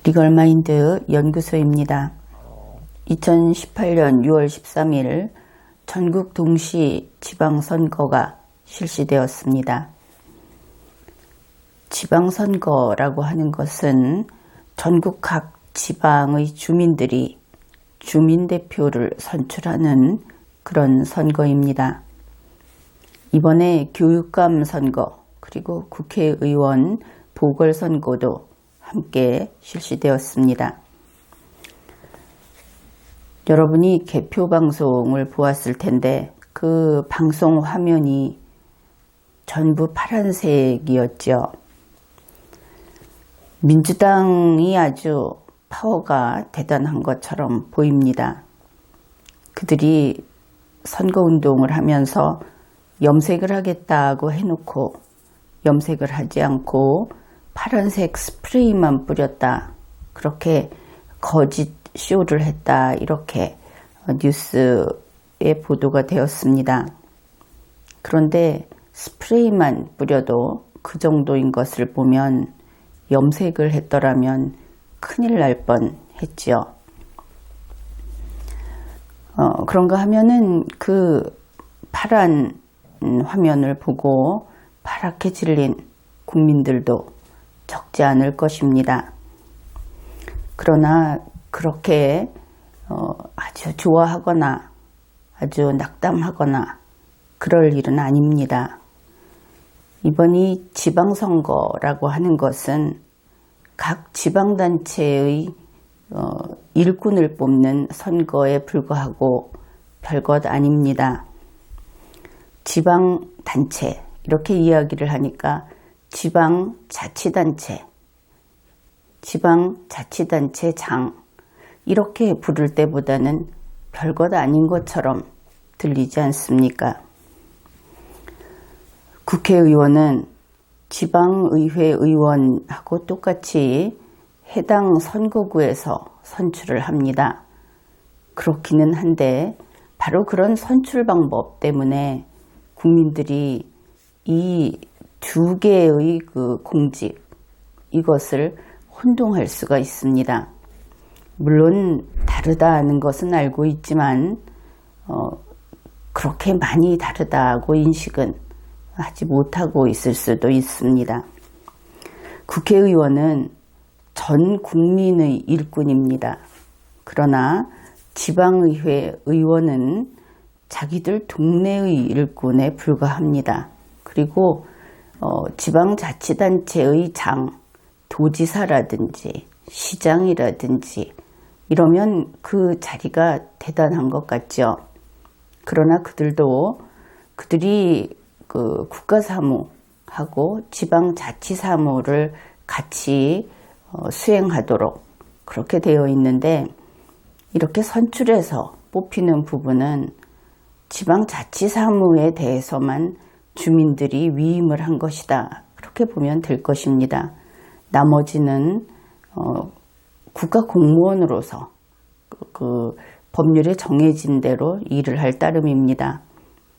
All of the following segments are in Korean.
리걸마인드 연구소입니다. 2018년 6월 13일 전국 동시 지방선거가 실시되었습니다. 지방선거라고 하는 것은 전국 각 지방의 주민들이 주민대표를 선출하는 그런 선거입니다. 이번에 교육감 선거 그리고 국회의원 보궐선거도 함께 실시되었습니다. 여러분이 개표 방송을 보았을 텐데 그 방송 화면이 전부 파란색이었죠. 민주당이 아주 파워가 대단한 것처럼 보입니다. 그들이 선거운동을 하면서 염색을 하겠다고 해놓고 염색을 하지 않고 파란색 스프레이만 뿌렸다. 그렇게 거짓 쇼를 했다. 이렇게 뉴스에 보도가 되었습니다. 그런데 스프레이만 뿌려도 그 정도인 것을 보면 염색을 했더라면 큰일 날 뻔했죠. 그런가 하면은 그 파란 화면을 보고 파랗게 질린 국민들도 적지 않을 것입니다. 그러나 그렇게 아주 좋아하거나 아주 낙담하거나 그럴 일은 아닙니다. 이번이 지방선거라고 하는 것은 각 지방단체의 일꾼을 뽑는 선거에 불과하고 별것 아닙니다. 지방단체 이렇게 이야기를 하니까 지방자치단체, 지방자치단체장 이렇게 부를 때보다는 별것 아닌 것처럼 들리지 않습니까? 국회의원은 지방의회 의원하고 똑같이 해당 선거구에서 선출을 합니다. 그렇기는 한데 바로 그런 선출 방법 때문에 국민들이 이 두 개의 그 공직 이것을 혼동할 수가 있습니다. 물론 다르다는 것은 알고 있지만 그렇게 많이 다르다고 인식은 하지 못하고 있을 수도 있습니다. 국회의원은 전 국민의 일꾼입니다. 그러나 지방의회 의원은 자기들 동네의 일꾼에 불과합니다. 그리고 지방자치단체의 장, 도지사라든지 시장이라든지 이러면 그 자리가 대단한 것 같죠. 그러나 그들이 그 국가사무하고 지방자치사무를 같이 수행하도록 그렇게 되어 있는데 이렇게 선출해서 뽑히는 부분은 지방자치사무에 대해서만 주민들이 위임을 한 것이다. 그렇게 보면 될 것입니다. 나머지는 국가공무원으로서 그 법률에 정해진 대로 일을 할 따름입니다.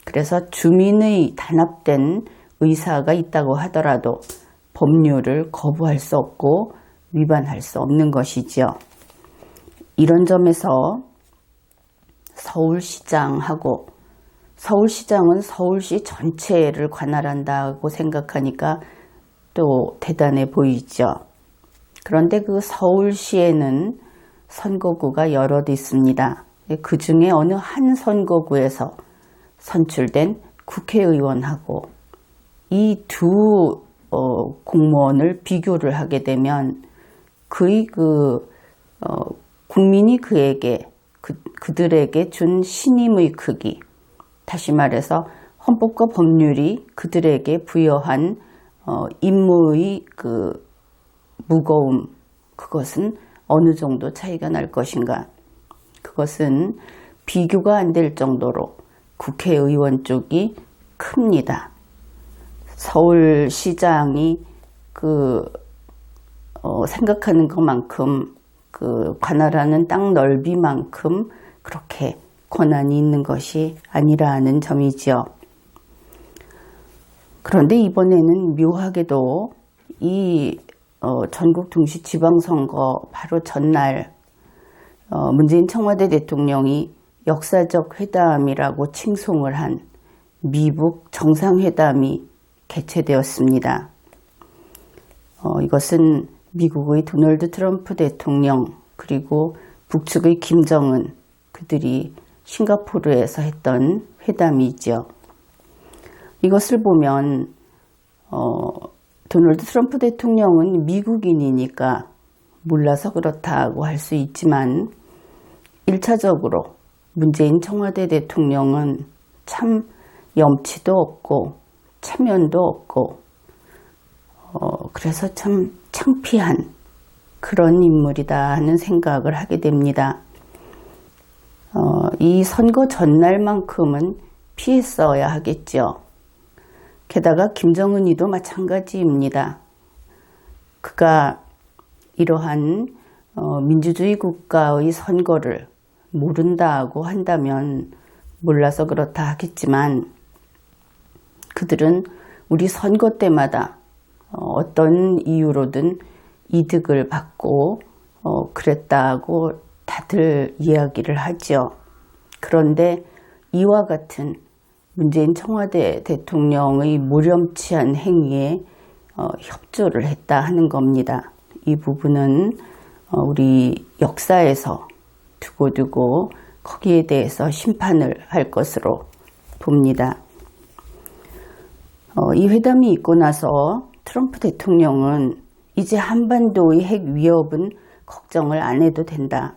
그래서 주민의 단합된 의사가 있다고 하더라도 법률을 거부할 수 없고 위반할 수 없는 것이지요. 이런 점에서 서울시장은 서울시 전체를 관할한다고 생각하니까 또 대단해 보이죠. 그런데 그 서울시에는 선거구가 여럿 있습니다. 그 중에 어느 한 선거구에서 선출된 국회의원하고 이 두 공무원을 비교를 하게 되면 국민이 그들에게 준 신임의 크기, 다시 말해서 헌법과 법률이 그들에게 부여한 임무의 그 무거움, 그것은 어느 정도 차이가 날 것인가? 그것은 비교가 안 될 정도로 국회의원 쪽이 큽니다. 서울시장이 생각하는 것만큼 관할하는 땅 넓이만큼 그렇게 권한이 있는 것이 아니라는 점이지요. 그런데 이번에는 묘하게도 이 전국 동시 지방선거 바로 전날 문재인 청와대 대통령이 역사적 회담이라고 칭송을 한 미북 정상회담이 개최되었습니다. 이것은 미국의 도널드 트럼프 대통령 그리고 북측의 김정은 그들이 싱가포르에서 했던 회담이죠. 이것을 보면 도널드 트럼프 대통령은 미국인이니까 몰라서 그렇다고 할 수 있지만 1차적으로 문재인 청와대 대통령은 참 염치도 없고 체면도 없고 그래서 참 창피한 그런 인물이다 하는 생각을 하게 됩니다. 이 선거 전날만큼은 피했어야 하겠죠. 게다가 김정은이도 마찬가지입니다. 그가 이러한 민주주의 국가의 선거를 모른다고 한다면 몰라서 그렇다 하겠지만 그들은 우리 선거 때마다 어떤 이유로든 이득을 받고 그랬다고 다들 이야기를 하죠. 그런데 이와 같은 문재인 청와대 대통령의 모렴치한 행위에 협조를 했다 하는 겁니다. 이 부분은 우리 역사에서 두고두고 거기에 대해서 심판을 할 것으로 봅니다. 이 회담이 있고 나서 트럼프 대통령은 이제 한반도의 핵 위협은 걱정을 안 해도 된다.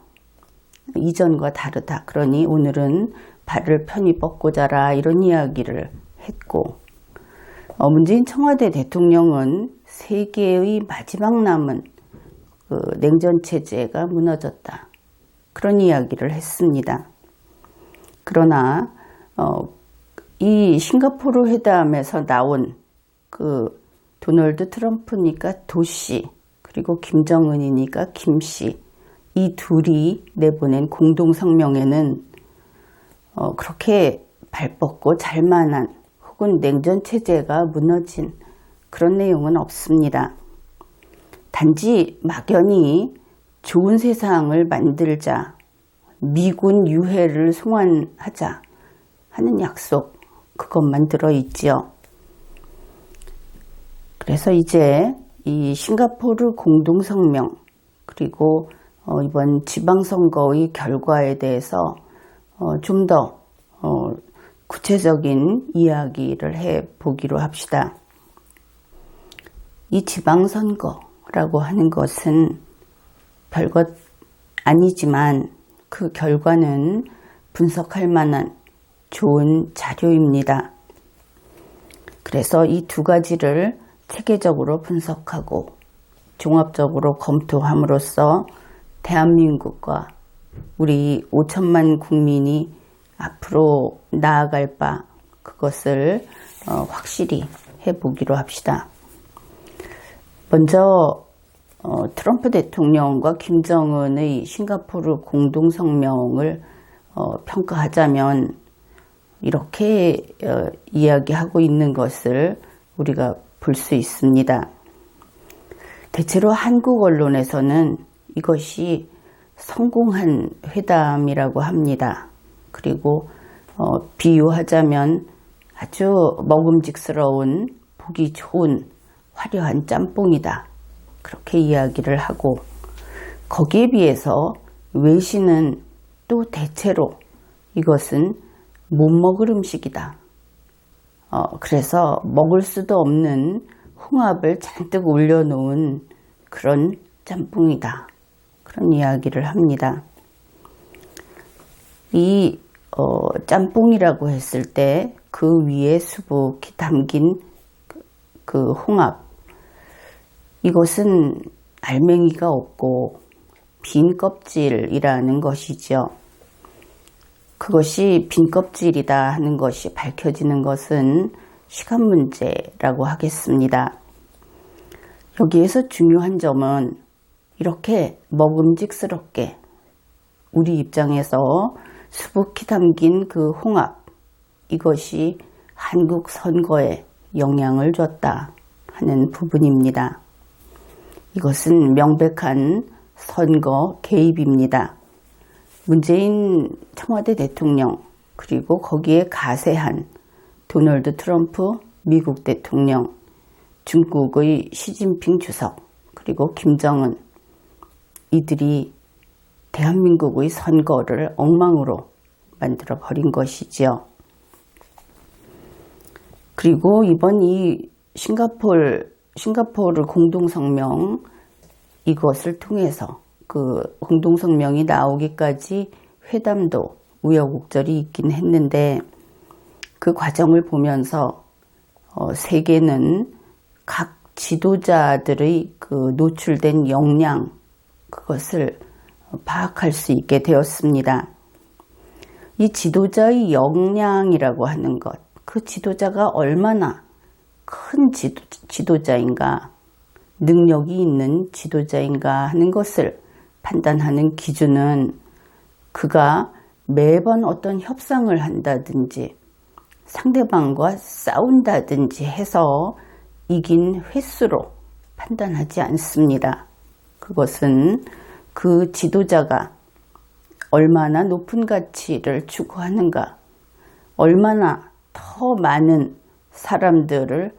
이전과 다르다. 그러니 오늘은 발을 편히 뻗고 자라 이런 이야기를 했고 문재인 청와대 대통령은 세계의 마지막 남은 냉전체제가 무너졌다. 그런 이야기를 했습니다. 그러나 이 싱가포르 회담에서 나온 도널드 트럼프니까 도씨 그리고 김정은이니까 김씨 이 둘이 내보낸 공동성명에는 그렇게 발뻗고 잘만한 혹은 냉전체제가 무너진 그런 내용은 없습니다. 단지 막연히 좋은 세상을 만들자, 미군 유해를 송환하자 하는 약속 그것만 들어있지요. 그래서 이제 이 싱가포르 공동성명 그리고 이번 지방선거의 결과에 대해서 좀 더 구체적인 이야기를 해보기로 합시다. 이 지방선거라고 하는 것은 별것 아니지만 그 결과는 분석할 만한 좋은 자료입니다. 그래서 이 두 가지를 체계적으로 분석하고 종합적으로 검토함으로써 대한민국과 우리 5천만 국민이 앞으로 나아갈 바 그것을 확실히 해보기로 합시다. 먼저 트럼프 대통령과 김정은의 싱가포르 공동성명을 평가하자면 이렇게 이야기하고 있는 것을 우리가 볼 수 있습니다. 대체로 한국 언론에서는 이것이 성공한 회담이라고 합니다. 그리고 비유하자면 아주 먹음직스러운 보기 좋은 화려한 짬뽕이다. 그렇게 이야기를 하고 거기에 비해서 외신은 또 대체로 이것은 못 먹을 음식이다. 그래서 먹을 수도 없는 홍합을 잔뜩 올려놓은 그런 짬뽕이다. 그런 이야기를 합니다. 이 짬뽕이라고 했을 때 그 위에 수북히 담긴 그 홍합 이것은 알맹이가 없고 빈 껍질이라는 것이죠. 그것이 빈 껍질이다 하는 것이 밝혀지는 것은 시간 문제라고 하겠습니다. 여기에서 중요한 점은 이렇게 먹음직스럽게 우리 입장에서 수북히 담긴 그 홍합 이것이 한국 선거에 영향을 줬다 하는 부분입니다. 이것은 명백한 선거 개입입니다. 문재인 청와대 대통령 그리고 거기에 가세한 도널드 트럼프 미국 대통령, 중국의 시진핑 주석 그리고 김정은, 이들이 대한민국의 선거를 엉망으로 만들어 버린 것이지요. 그리고 이번 이 싱가포르 공동성명, 이것을 통해서 그 공동성명이 나오기까지 회담도 우여곡절이 있긴 했는데, 그 과정을 보면서 세계는 각 지도자들의 그 노출된 역량, 그것을 파악할 수 있게 되었습니다. 이 지도자의 역량이라고 하는 것, 그 지도자가 얼마나 큰 지도자인가, 능력이 있는 지도자인가 하는 것을 판단하는 기준은 그가 매번 어떤 협상을 한다든지 상대방과 싸운다든지 해서 이긴 횟수로 판단하지 않습니다. 그것은 그 지도자가 얼마나 높은 가치를 추구하는가, 얼마나 더 많은 사람들을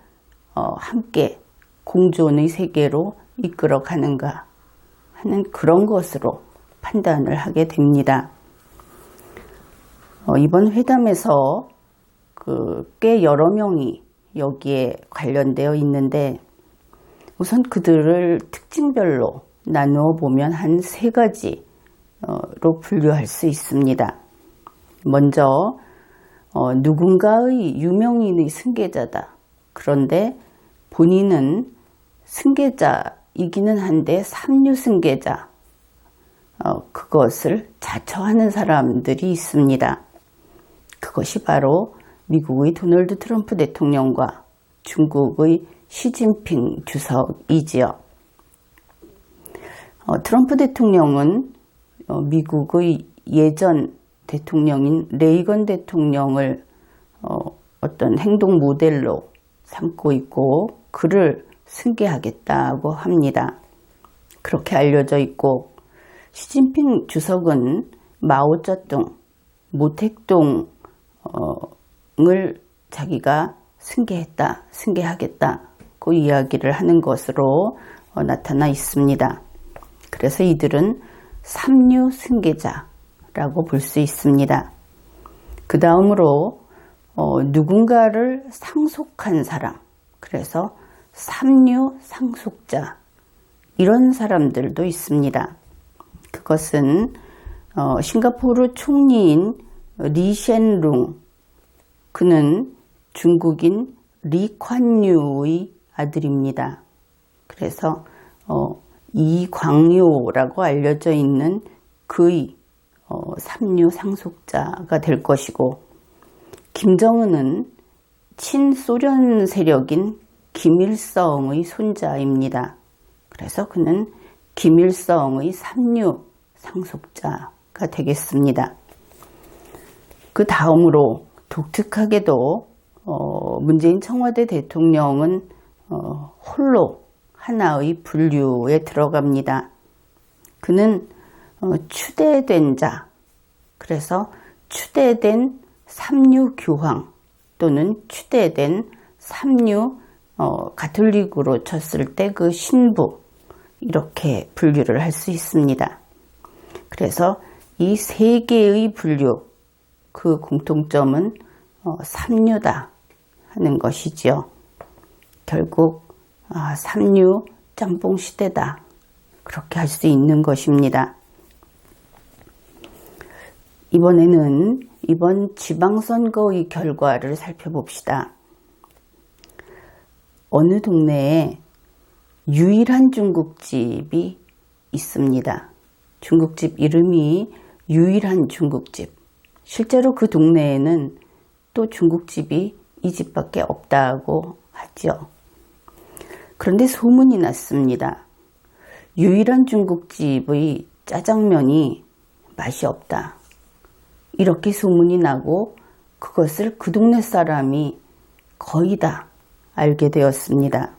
함께 공존의 세계로 이끌어 가는가 하는 그런 것으로 판단을 하게 됩니다. 이번 회담에서 꽤 여러 명이 여기에 관련되어 있는데, 우선 그들을 특징별로 나누어 보면 한 3가지로 분류할 수 있습니다. 먼저 누군가의 유명인의 승계자다. 그런데 본인은 승계자이기는 한데 삼류 승계자, 그것을 자처하는 사람들이 있습니다. 그것이 바로 미국의 도널드 트럼프 대통령과 중국의 시진핑 주석이지요. 트럼프 대통령은 미국의 예전 대통령인 레이건 대통령을 어떤 행동 모델로 삼고 있고 그를 승계하겠다고 합니다. 그렇게 알려져 있고, 시진핑 주석은 마오쩌둥, 모택동을 자기가 승계하겠다 그 이야기를 하는 것으로 나타나 있습니다. 그래서 이들은 삼류 승계자라고 볼 수 있습니다. 그 다음으로 누군가를 상속한 사람, 그래서 삼류 상속자, 이런 사람들도 있습니다. 그것은 싱가포르 총리인 리셴룽, 그는 중국인 리콴유의 아들입니다. 그래서 이광요라고 알려져 있는 그의 삼류 상속자가 될 것이고, 김정은은 친소련 세력인 김일성의 손자입니다. 그래서 그는 김일성의 삼류 상속자가 되겠습니다. 그 다음으로 독특하게도 문재인 청와대 대통령은 홀로 하나의 분류에 들어갑니다. 그는 추대된 자, 그래서 추대된 삼류 교황 또는 추대된 삼류 가톨릭으로 쳤을 때 그 신부, 이렇게 분류를 할 수 있습니다. 그래서 이 3개의 분류, 그 공통점은 삼류다 하는 것이지요. 결국 삼류 짬뽕 시대다, 그렇게 할 수 있는 것입니다. 이번에는 이번 지방선거의 결과를 살펴봅시다. 어느 동네에 유일한 중국집이 있습니다. 중국집 이름이 유일한 중국집. 실제로 그 동네에는 또 중국집이 이 집밖에 없다고 하죠. 그런데 소문이 났습니다. 유일한 중국집의 짜장면이 맛이 없다, 이렇게 소문이 나고 그것을 그 동네 사람이 거의 다 알게 되었습니다.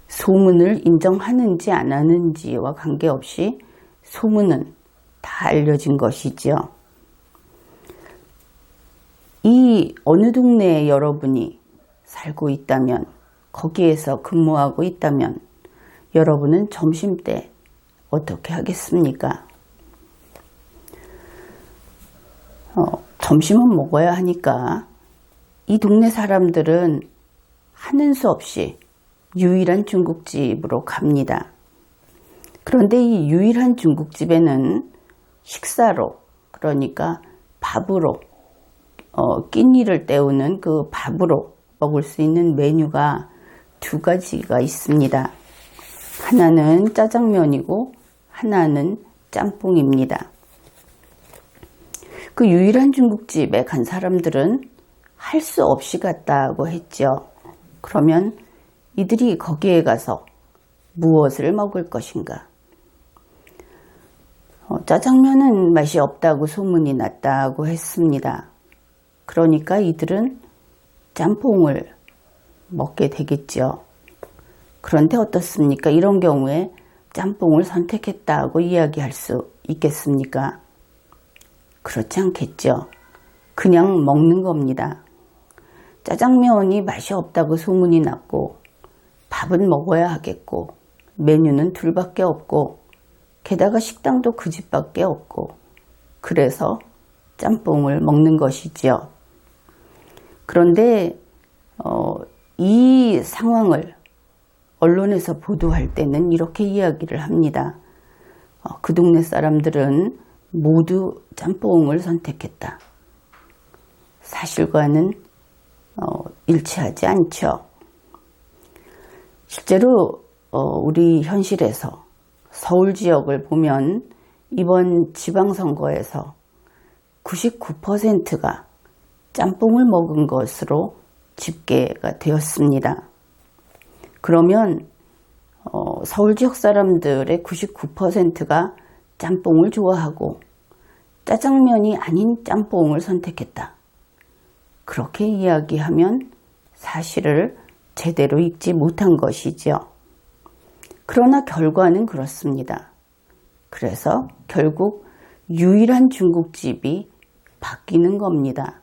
소문을 인정하는지 안 하는지와 관계없이 소문은 다 알려진 것이지요. 이 어느 동네에 여러분이 살고 있다면, 거기에서 근무하고 있다면 여러분은 점심때 어떻게 하겠습니까? 점심은 먹어야 하니까 이 동네 사람들은 하는 수 없이 유일한 중국집으로 갑니다. 그런데 이 유일한 중국집에는 식사로, 그러니까 밥으로, 끼니를 때우는 그 밥으로 먹을 수 있는 메뉴가 두 가지가 있습니다. 하나는 짜장면이고 하나는 짬뽕입니다. 그 유일한 중국집에 간 사람들은 할 수 없이 갔다고 했죠. 그러면 이들이 거기에 가서 무엇을 먹을 것인가? 짜장면은 맛이 없다고 소문이 났다고 했습니다. 그러니까 이들은 짬뽕을 먹게 되겠죠. 그런데 어떻습니까? 이런 경우에 짬뽕을 선택했다고 이야기할 수 있겠습니까? 그렇지 않겠죠. 그냥 먹는 겁니다. 짜장면이 맛이 없다고 소문이 났고 밥은 먹어야 하겠고 메뉴는 둘밖에 없고 게다가 식당도 그 집밖에 없고 그래서 짬뽕을 먹는 것이지요. 그런데 이 상황을 언론에서 보도할 때는 이렇게 이야기를 합니다. 그 동네 사람들은 모두 짬뽕을 선택했다. 사실과는 일치하지 않죠. 실제로 우리 현실에서 서울 지역을 보면 이번 지방선거에서 99%가 짬뽕을 먹은 것으로 집계가 되었습니다. 그러면 서울 지역 사람들의 99%가 짬뽕을 좋아하고 짜장면이 아닌 짬뽕을 선택했다. 그렇게 이야기하면 사실을 제대로 읽지 못한 것이죠. 그러나 결과는 그렇습니다. 그래서 결국 유일한 중국집이 바뀌는 겁니다.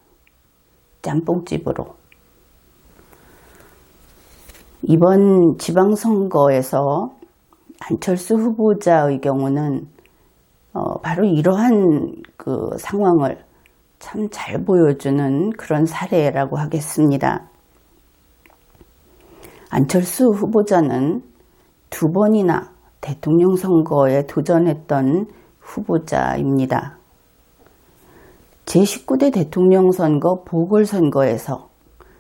짬뽕집으로. 이번 지방선거에서 안철수 후보자의 경우는 바로 이러한 그 상황을 참 잘 보여주는 그런 사례라고 하겠습니다. 안철수 후보자는 두 번이나 대통령 선거에 도전했던 후보자입니다. 제19대 대통령 선거 보궐선거에서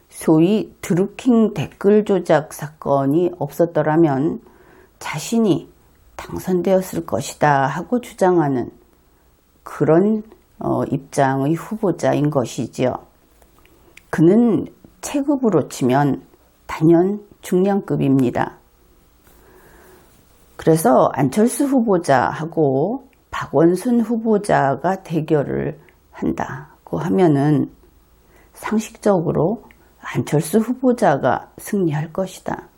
소위 드루킹 댓글 조작 사건이 없었더라면 자신이 당선되었을 것이다 하고 주장하는 그런 입장의 후보자인 것이지요. 그는 체급으로 치면 단연 중량급입니다. 그래서 안철수 후보자하고 박원순 후보자가 대결을 한다고 하면은 상식적으로 안철수 후보자가 승리할 것이다.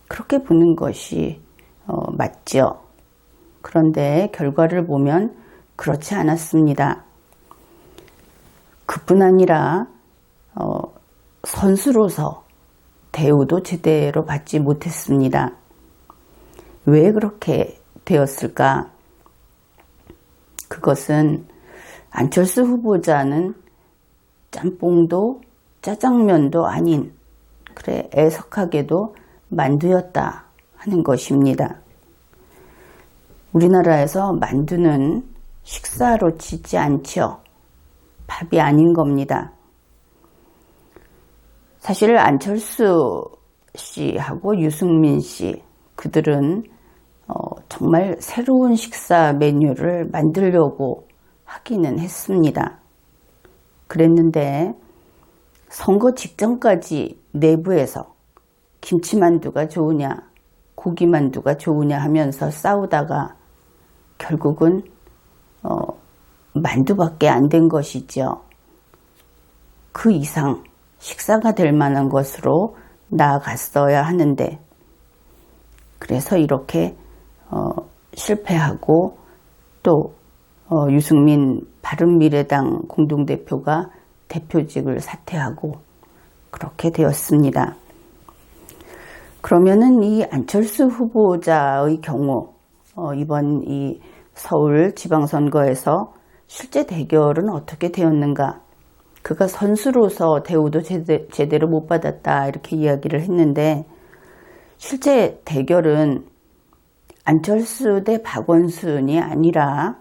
그렇게 보는 것이 맞죠. 그런데 결과를 보면 그렇지 않았습니다. 그뿐 아니라 선수로서 대우도 제대로 받지 못했습니다. 왜 그렇게 되었을까? 그것은 안철수 후보자는 짬뽕도 짜장면도 아닌, 그래 애석하게도 만두였다 하는 것입니다. 우리나라에서 만두는 식사로 치지 않죠. 밥이 아닌 겁니다. 사실 안철수 씨하고 유승민 씨, 그들은 정말 새로운 식사 메뉴를 만들려고 하기는 했습니다. 그랬는데 선거 직전까지 내부에서 김치만두가 좋으냐 고기만두가 좋으냐 하면서 싸우다가 결국은 만두밖에 안 된 것이죠. 그 이상 식사가 될 만한 것으로 나아갔어야 하는데 그래서 이렇게 실패하고 또 유승민 바른미래당 공동대표가 대표직을 사퇴하고 그렇게 되었습니다. 그러면은 이 안철수 후보자의 경우 이번 이 서울 지방선거에서 실제 대결은 어떻게 되었는가? 그가 선수로서 대우도 제대로 못 받았다 이렇게 이야기를 했는데 실제 대결은 안철수 대 박원순이 아니라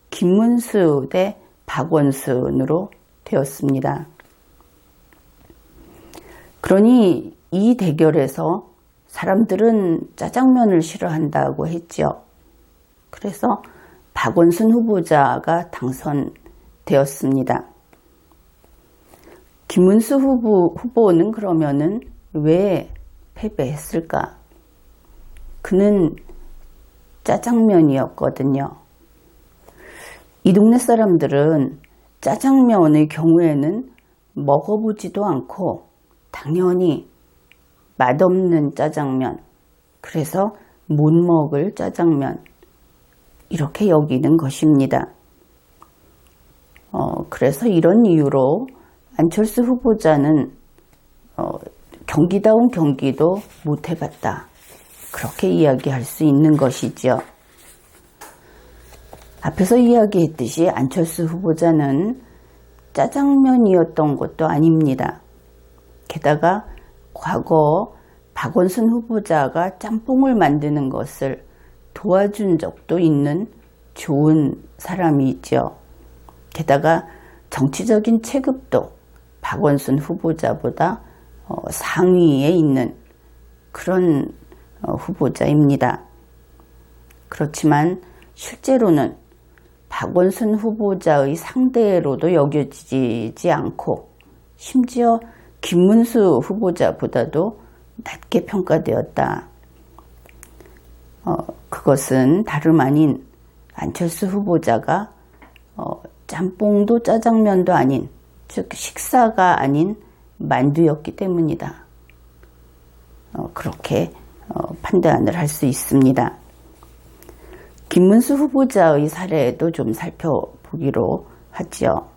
김문수 대 박원순으로 되었습니다. 그러니 이 대결에서 사람들은 짜장면을 싫어한다고 했죠. 그래서 박원순 후보자가 당선되었습니다. 김문수 후보는 그러면은 왜 패배했을까? 그는 짜장면이었거든요. 이 동네 사람들은 짜장면의 경우에는 먹어보지도 않고 당연히 맛없는 짜장면, 그래서 못 먹을 짜장면 이렇게 여기는 것입니다. 그래서 이런 이유로 안철수 후보자는 경기다운 경기도 못 해봤다. 그렇게 이야기할 수 있는 것이죠. 앞에서 이야기했듯이 안철수 후보자는 짜장면이었던 것도 아닙니다. 게다가 과거 박원순 후보자가 짬뽕을 만드는 것을 도와준 적도 있는 좋은 사람이 있죠. 게다가 정치적인 체급도 박원순 후보자보다 상위에 있는 그런 후보자입니다. 그렇지만 실제로는 박원순 후보자의 상대로도 여겨지지 않고 심지어 김문수 후보자보다도 낮게 평가되었다. 그것은 다름 아닌 안철수 후보자가 짬뽕도 짜장면도 아닌, 즉 식사가 아닌 만두였기 때문이다. 그렇게 판단을 할 수 있습니다. 김문수 후보자의 사례도 좀 살펴보기로 하죠.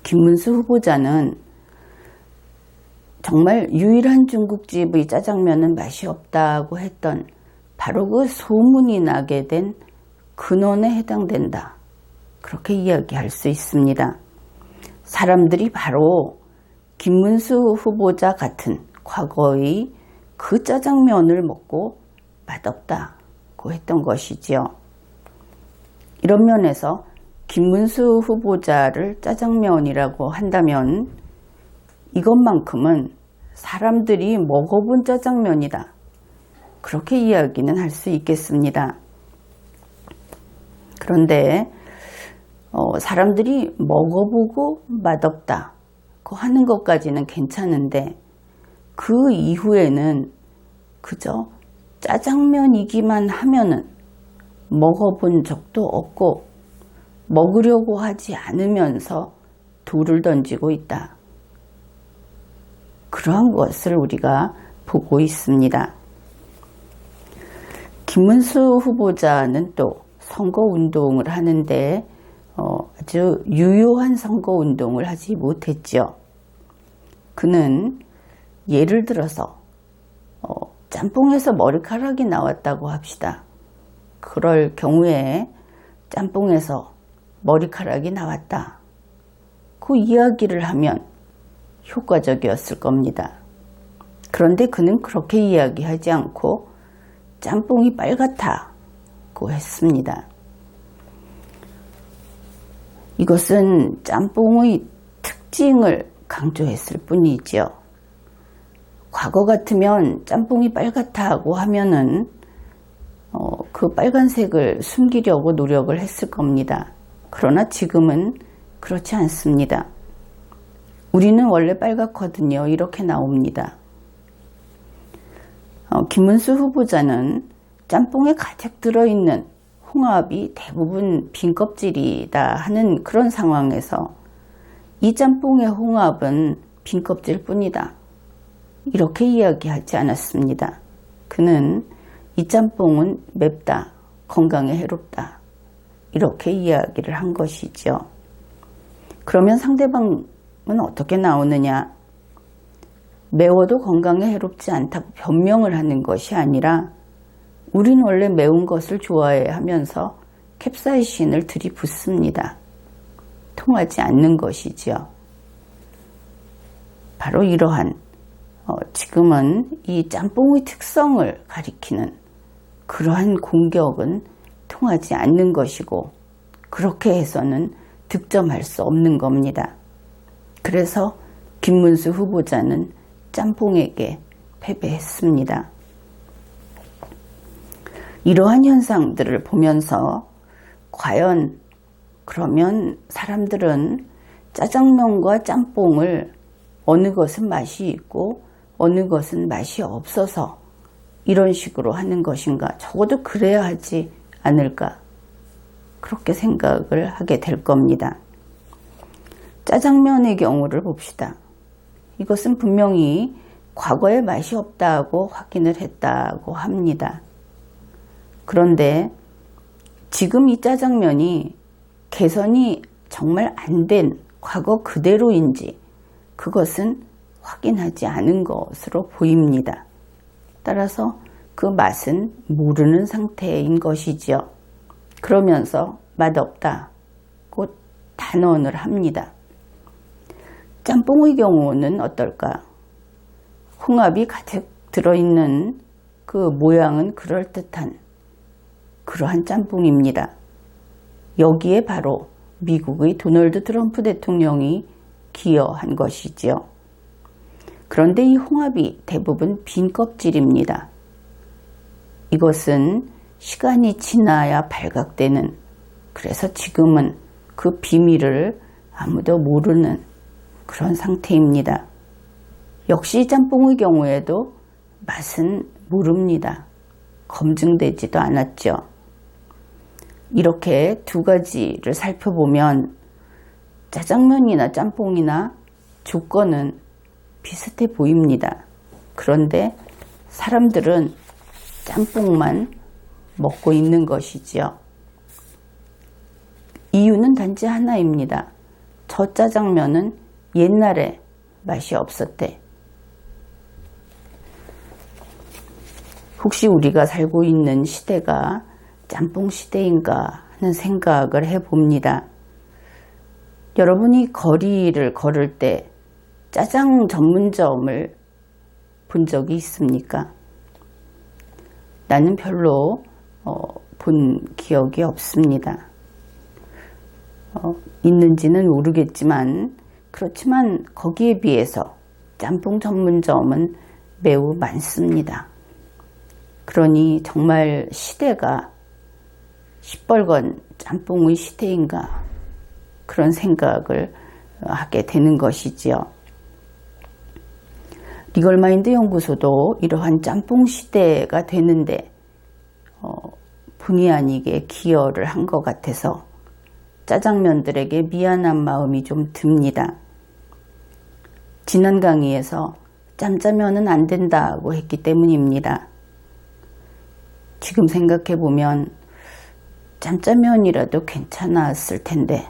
김문수 후보자는 정말 유일한 중국집의 짜장면은 맛이 없다고 했던 바로 그 소문이 나게 된 근원에 해당된다. 그렇게 이야기할 수 있습니다. 사람들이 바로 김문수 후보자 같은 과거의 그 짜장면을 먹고 맛없다고 했던 것이지요. 이런 면에서 김문수 후보자를 짜장면이라고 한다면 이것만큼은 사람들이 먹어본 짜장면이다. 그렇게 이야기는 할 수 있겠습니다. 그런데 사람들이 먹어보고 맛없다고 하는 것까지는 괜찮은데 그 이후에는 그저 짜장면이기만 하면은 먹어본 적도 없고 먹으려고 하지 않으면서 돌을 던지고 있다. 그러한 것을 우리가 보고 있습니다. 김문수 후보자는 또 선거운동을 하는데 아주 유효한 선거운동을 하지 못했죠. 그는 예를 들어서 짬뽕에서 머리카락이 나왔다고 합시다. 그럴 경우에 짬뽕에서 머리카락이 나왔다. 그 이야기를 하면 효과적이었을 겁니다. 그런데 그는 그렇게 이야기하지 않고 짬뽕이 빨갛다고 했습니다. 이것은 짬뽕의 특징을 강조했을 뿐이죠. 과거 같으면 짬뽕이 빨갛다고 하면은 그 빨간색을 숨기려고 노력을 했을 겁니다. 그러나 지금은 그렇지 않습니다. 우리는 원래 빨갛거든요. 이렇게 나옵니다. 김문수 후보자는 짬뽕에 가득 들어있는 홍합이 대부분 빈 껍질이다 하는 그런 상황에서 이 짬뽕의 홍합은 빈 껍질 뿐이다. 이렇게 이야기하지 않았습니다. 그는 이 짬뽕은 맵다, 건강에 해롭다, 이렇게 이야기를 한 것이죠. 그러면 상대방은 어떻게 나오느냐? 매워도 건강에 해롭지 않다고 변명을 하는 것이 아니라 우린 원래 매운 것을 좋아해 하면서 캡사이신을 들이붓습니다. 통하지 않는 것이지요. 바로 이러한 지금은 이 짬뽕의 특성을 가리키는 그러한 공격은 통하지 않는 것이고 그렇게 해서는 득점할 수 없는 겁니다. 그래서 김문수 후보자는 짬뽕에게 패배했습니다. 이러한 현상들을 보면서 과연 그러면 사람들은 짜장면과 짬뽕을 어느 것은 맛이 있고 어느 것은 맛이 없어서 이런 식으로 하는 것인가? 적어도 그래야 하지 않을까? 그렇게 생각을 하게 될 겁니다. 짜장면의 경우를 봅시다. 이것은 분명히 과거에 맛이 없다고 확인을 했다고 합니다. 그런데 지금 이 짜장면이 개선이 정말 안 된 과거 그대로인지 그것은 확인하지 않은 것으로 보입니다. 따라서 그 맛은 모르는 상태인 것이지요. 그러면서 맛없다고 단언을 합니다. 짬뽕의 경우는 어떨까? 홍합이 가득 들어있는 그 모양은 그럴듯한 그러한 짬뽕입니다. 여기에 바로 미국의 도널드 트럼프 대통령이 기여한 것이지요. 그런데 이 홍합이 대부분 빈 껍질입니다. 이것은 시간이 지나야 발각되는, 그래서 지금은 그 비밀을 아무도 모르는 그런 상태입니다. 역시 짬뽕의 경우에도 맛은 모릅니다. 검증되지도 않았죠. 이렇게 두 가지를 살펴보면 짜장면이나 짬뽕이나 조건은 비슷해 보입니다. 그런데 사람들은 짬뽕만 먹고 있는 것이지요. 이유는 단지 하나입니다. 저 짜장면은 옛날에 맛이 없었대. 혹시 우리가 살고 있는 시대가 짬뽕 시대인가 하는 생각을 해봅니다. 여러분이 거리를 걸을 때 짜장 전문점을 본 적이 있습니까? 나는 별로 본 기억이 없습니다. 있는지는 모르겠지만 그렇지만 거기에 비해서 짬뽕 전문점은 매우 많습니다. 그러니 정말 시대가 시뻘건 짬뽕의 시대인가 그런 생각을 하게 되는 것이지요. 리걸마인드 연구소도 이러한 짬뽕 시대가 되는데 본의 아니게 기여를 한 것 같아서 짜장면들에게 미안한 마음이 좀 듭니다. 지난 강의에서 짬짜면은 안 된다고 했기 때문입니다. 지금 생각해보면 짬짜면이라도 괜찮았을 텐데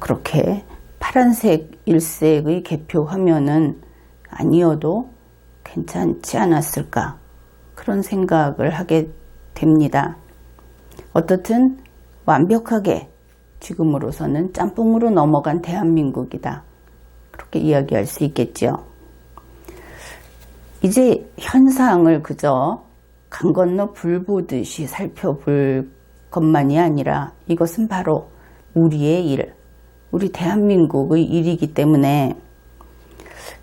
그렇게 파란색 일색의 개표 화면은 아니어도 괜찮지 않았을까 그런 생각을 하게 됩니다. 어떻든 완벽하게 지금으로서는 짬뽕으로 넘어간 대한민국이다. 그렇게 이야기할 수 있겠죠. 이제 현상을 그저 강 건너 불 보듯이 살펴볼 것만이 아니라 이것은 바로 우리의 일, 우리 대한민국의 일이기 때문에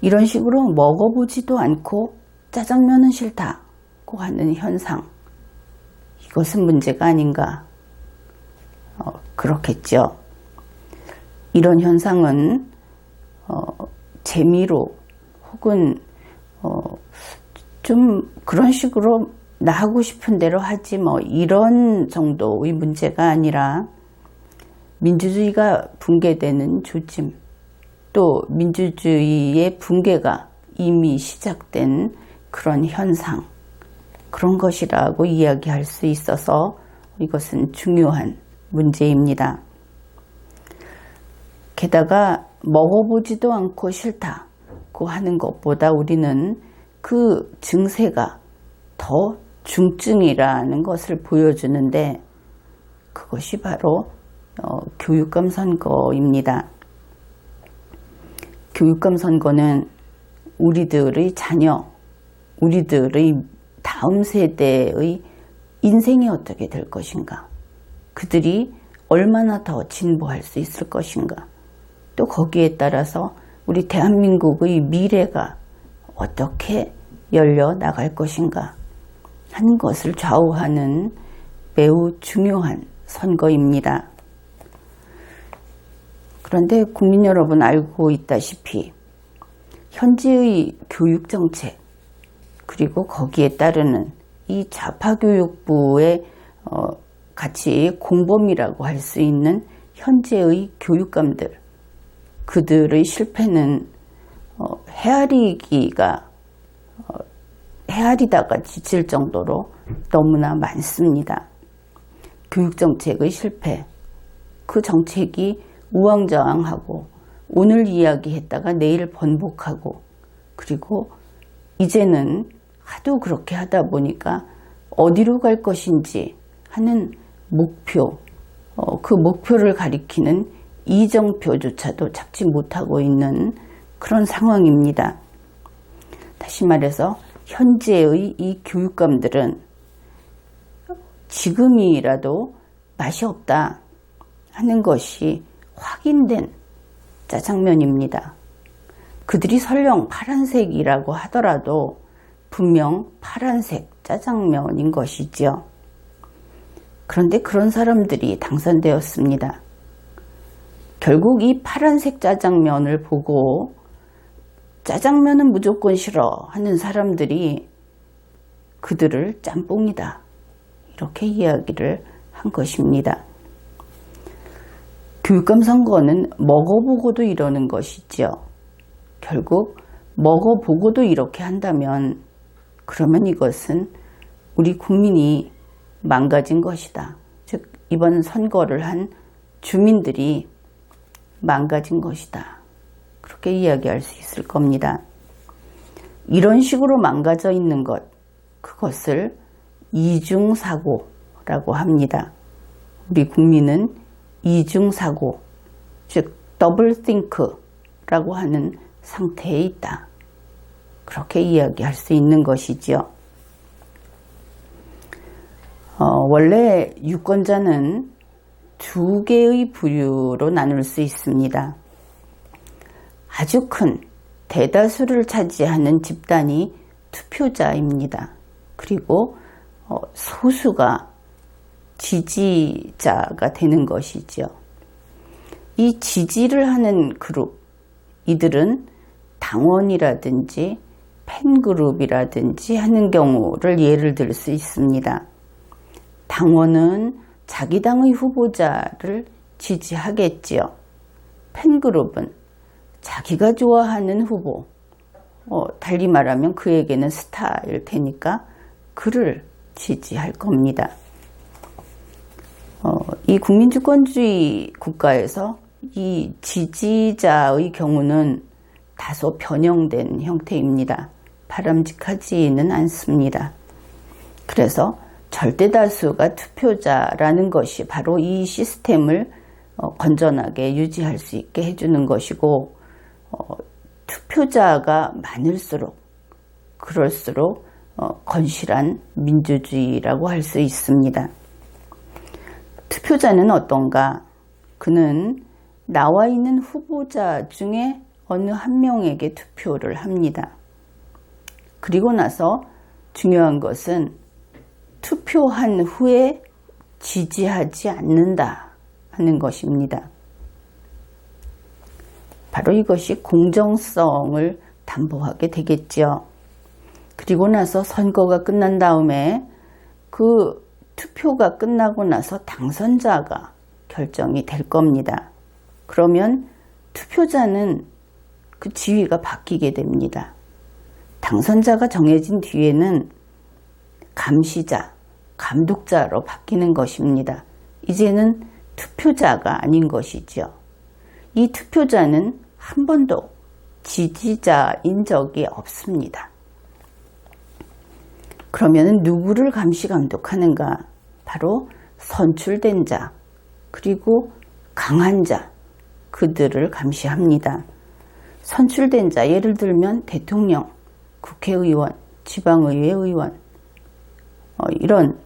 이런 식으로 먹어보지도 않고 짜장면은 싫다고 하는 현상, 이것은 문제가 아닌가. 그렇겠죠. 이런 현상은 재미로 혹은 좀 그런 식으로 나 하고 싶은 대로 하지 뭐 이런 정도의 문제가 아니라 민주주의가 붕괴되는 조짐, 또 민주주의의 붕괴가 이미 시작된 그런 현상, 그런 것이라고 이야기할 수 있어서 이것은 중요한 문제입니다. 게다가 먹어보지도 않고 싫다고 하는 것보다 우리는 그 증세가 더 중증이라는 것을 보여주는데 그것이 바로 교육감 선거입니다. 교육감 선거는 우리들의 자녀, 우리들의 다음 세대의 인생이 어떻게 될 것인가, 그들이 얼마나 더 진보할 수 있을 것인가, 또 거기에 따라서 우리 대한민국의 미래가 어떻게 열려 나갈 것인가 하는 것을 좌우하는 매우 중요한 선거입니다. 그런데 국민 여러분 알고 있다시피 현재의 교육정책 그리고 거기에 따르는 이 좌파교육부의 같이 공범이라고 할 수 있는 현재의 교육감들, 그들의 실패는 헤아리다가 지칠 정도로 너무나 많습니다. 교육정책의 실패, 그 정책이 우왕좌왕하고 오늘 이야기했다가 내일 번복하고, 그리고 이제는 하도 그렇게 하다 보니까 어디로 갈 것인지 하는 목표, 그 목표를 가리키는 이정표조차도 잡지 못하고 있는 그런 상황입니다. 다시 말해서 현재의 이 교육감들은 지금이라도 맛이 없다 하는 것이 확인된 짜장면입니다. 그들이 설령 파란색이라고 하더라도 분명 파란색 짜장면인 것이죠. 그런데 그런 사람들이 당선되었습니다. 결국 이 파란색 짜장면을 보고 짜장면은 무조건 싫어 하는 사람들이 그들을 짬뽕이다, 이렇게 이야기를 한 것입니다. 교육감 선거는 먹어보고도 이러는 것이죠. 결국 먹어보고도 이렇게 한다면 그러면 이것은 우리 국민이 망가진 것이다. 즉 이번 선거를 한 주민들이 망가진 것이다, 그렇게 이야기할 수 있을 겁니다. 이런 식으로 망가져 있는 것, 그것을 이중사고라고 합니다. 우리 국민은 이중사고, 즉 더블 띵크라고 하는 상태에 있다, 그렇게 이야기할 수 있는 것이죠. 원래 유권자는 두 개의 부류로 나눌 수 있습니다. 아주 큰 대다수를 차지하는 집단이 투표자입니다. 그리고 소수가 지지자가 되는 것이죠. 이 지지를 하는 그룹, 이들은 당원이라든지 팬그룹이라든지 하는 경우를 예를 들 수 있습니다. 당원은 자기 당의 후보자를 지지하겠지요. 팬그룹은 자기가 좋아하는 후보, 달리 말하면 그에게는 스타일 테니까 그를 지지할 겁니다. 이 국민주권주의 국가에서 이 지지자의 경우는 다소 변형된 형태입니다. 바람직하지는 않습니다. 그래서 절대다수가 투표자라는 것이 바로 이 시스템을 건전하게 유지할 수 있게 해주는 것이고, 투표자가 많을수록 그럴수록 건실한 민주주의라고 할 수 있습니다. 투표자는 어떤가? 그는 나와 있는 후보자 중에 어느 한 명에게 투표를 합니다. 그리고 나서 중요한 것은 투표한 후에 지지하지 않는다 하는 것입니다. 바로 이것이 공정성을 담보하게 되겠죠. 그리고 나서 선거가 끝난 다음에 그 투표가 끝나고 나서 당선자가 결정이 될 겁니다. 그러면 투표자는 그 지위가 바뀌게 됩니다. 당선자가 정해진 뒤에는 감시자, 감독자로 바뀌는 것입니다. 이제는 투표자가 아닌 것이죠. 이 투표자는 한 번도 지지자인 적이 없습니다. 그러면 누구를 감시 감독하는가? 바로 선출된 자, 그리고 강한 자, 그들을 감시합니다. 선출된 자, 예를 들면 대통령, 국회의원, 지방의회 의원, 이런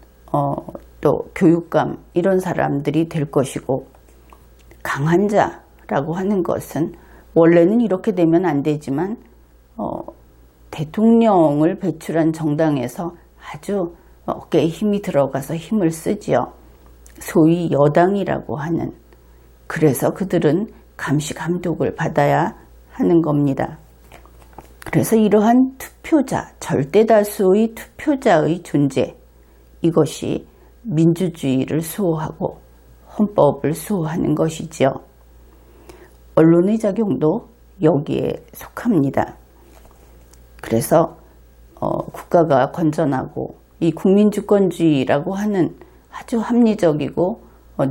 또 교육감, 이런 사람들이 될 것이고, 강한 자라고 하는 것은 원래는 이렇게 되면 안 되지만 대통령을 배출한 정당에서 아주 어깨에 힘이 들어가서 힘을 쓰지요. 소위 여당이라고 하는. 그래서 그들은 감시 감독을 받아야 하는 겁니다. 그래서 이러한 투표자, 절대다수의 투표자의 존재, 이것이 민주주의를 수호하고 헌법을 수호하는 것이지요. 언론의 작용도 여기에 속합니다. 그래서 국가가 건전하고 이 국민주권주의라고 하는 아주 합리적이고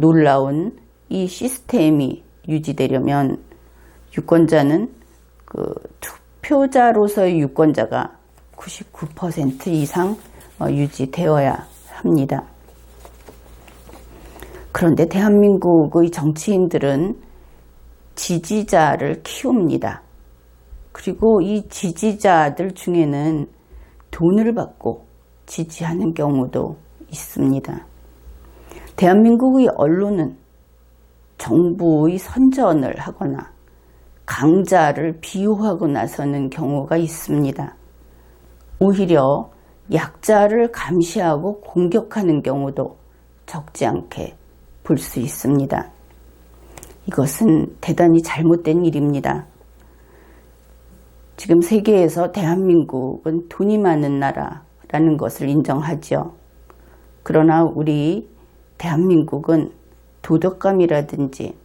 놀라운 이 시스템이 유지되려면 유권자는 그 투표자로서의 유권자가 99% 이상 유지되어야 합니다. 그런데 대한민국의 정치인들은 지지자를 키웁니다. 그리고 이 지지자들 중에는 돈을 받고 지지하는 경우도 있습니다. 대한민국의 언론은 정부의 선전을 하거나 강자를 비호하고 나서는 경우가 있습니다. 오히려 약자를 감시하고 공격하는 경우도 적지 않게 볼 수 있습니다. 이것은 대단히 잘못된 일입니다. 지금 세계에서 대한민국은 돈이 많은 나라라는 것을 인정하죠. 그러나 우리 대한민국은 도덕감이라든지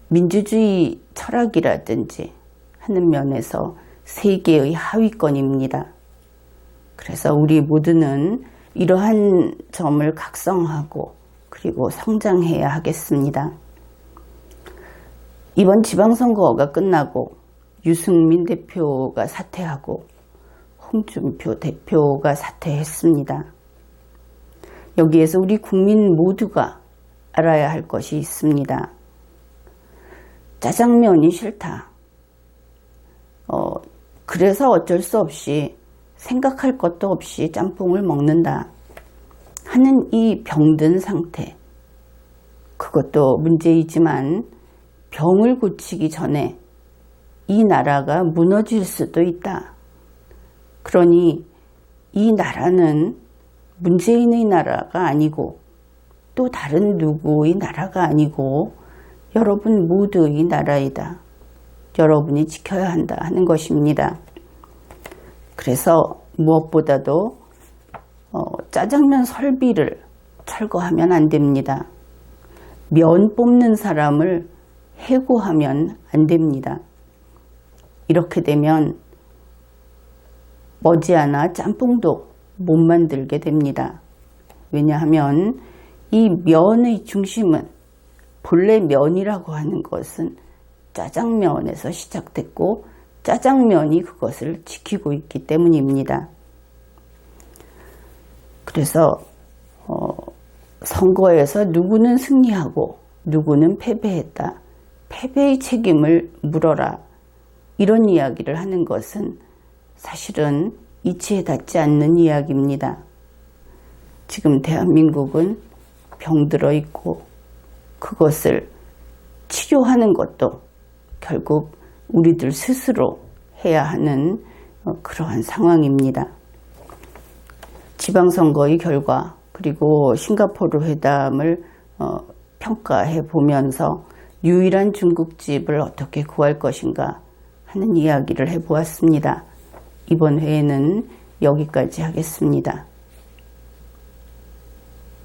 민주주의 철학이라든지 하는 면에서 세계의 하위권입니다. 그래서 우리 모두는 이러한 점을 각성하고 그리고 성장해야 하겠습니다. 이번 지방선거가 끝나고 유승민 대표가 사퇴하고 홍준표 대표가 사퇴했습니다. 여기에서 우리 국민 모두가 알아야 할 것이 있습니다. 짜장면이 싫다. 그래서 어쩔 수 없이 생각할 것도 없이 짬뽕을 먹는다 하는 이 병든 상태, 그것도 문제이지만 병을 고치기 전에 이 나라가 무너질 수도 있다. 그러니 이 나라는 문재인의 나라가 아니고 또 다른 누구의 나라가 아니고 여러분 모두의 나라이다. 여러분이 지켜야 한다 하는 것입니다. 그래서 무엇보다도 짜장면 설비를 철거하면 안 됩니다. 면 뽑는 사람을 해고하면 안 됩니다. 이렇게 되면 머지않아 짬뽕도 못 만들게 됩니다. 왜냐하면 이 면의 중심은 본래 면이라고 하는 것은 짜장면에서 시작됐고 짜장면이 그것을 지키고 있기 때문입니다. 그래서 선거에서 누구는 승리하고 누구는 패배했다. 패배의 책임을 물어라. 이런 이야기를 하는 것은 사실은 이치에 닿지 않는 이야기입니다. 지금 대한민국은 병들어 있고 그것을 치료하는 것도 결국 우리들 스스로 해야 하는 그러한 상황입니다. 지방선거의 결과 그리고 싱가포르 회담을 평가해 보면서 유일한 중국집을 어떻게 구할 것인가 하는 이야기를 해보았습니다. 이번 회에는 여기까지 하겠습니다.